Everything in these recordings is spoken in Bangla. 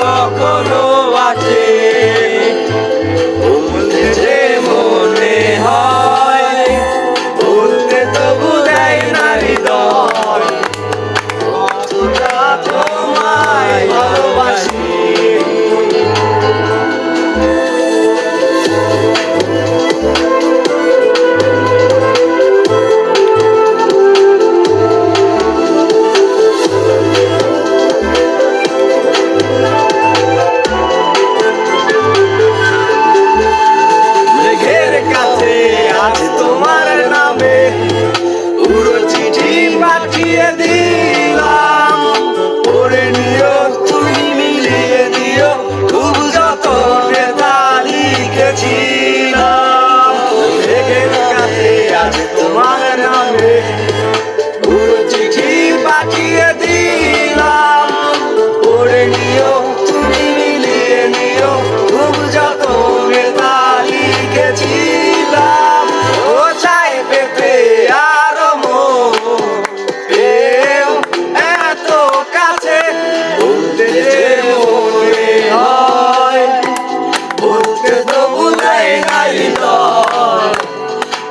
কখনো আছে বলতে যে মনে হয় বলতে তবু দেয় না হৃদয় কতটা তোমায় ভালোবাসি পাঠিয়ে দিলাম পড়ে নিও তুমি মিলিয়ে দিও খুব যতনে তা লিখেছিলাম মেঘের কাছে আজ তোমার নামে পুরো চিঠি পাঠিয়ে দিলাম পড়ে নিও তুমি মিলিয়ে নিও খুব যতনে তা লিখেছিলাম ও চাই পেতে আরো মন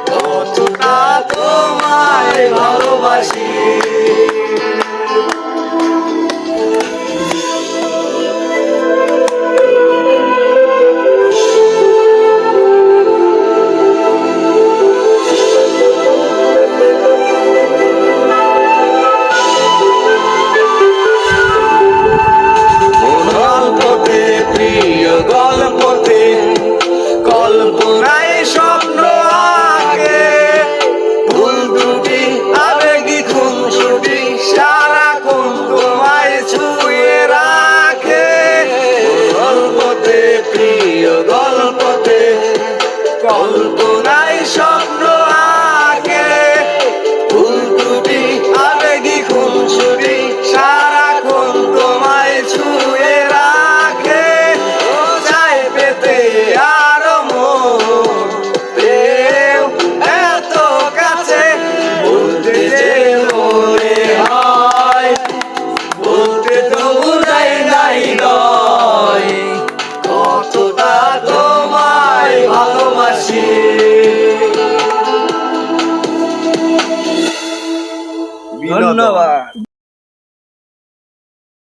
কতটা তোমায় ভালোবাসি গল্পতে প্রিয় গল্পতে কল্পনায় স্বপ্ন আঁকে ভুল ত্রুটি আবেগী খুনসুটি সারাক্ষণ তোমায় ছুঁয়ে রাখে গল্পতে প্রিয় গল্পতে কল্পনায় স্বপ্ন আঁকে ভুল ত্রুটি আবেগী খুনসুটি সারাক্ষণ তোমায় ছুঁয়ে রাখে চাই পেতে কতটা তোমায় ভালোবাসি ধন্যবাদ।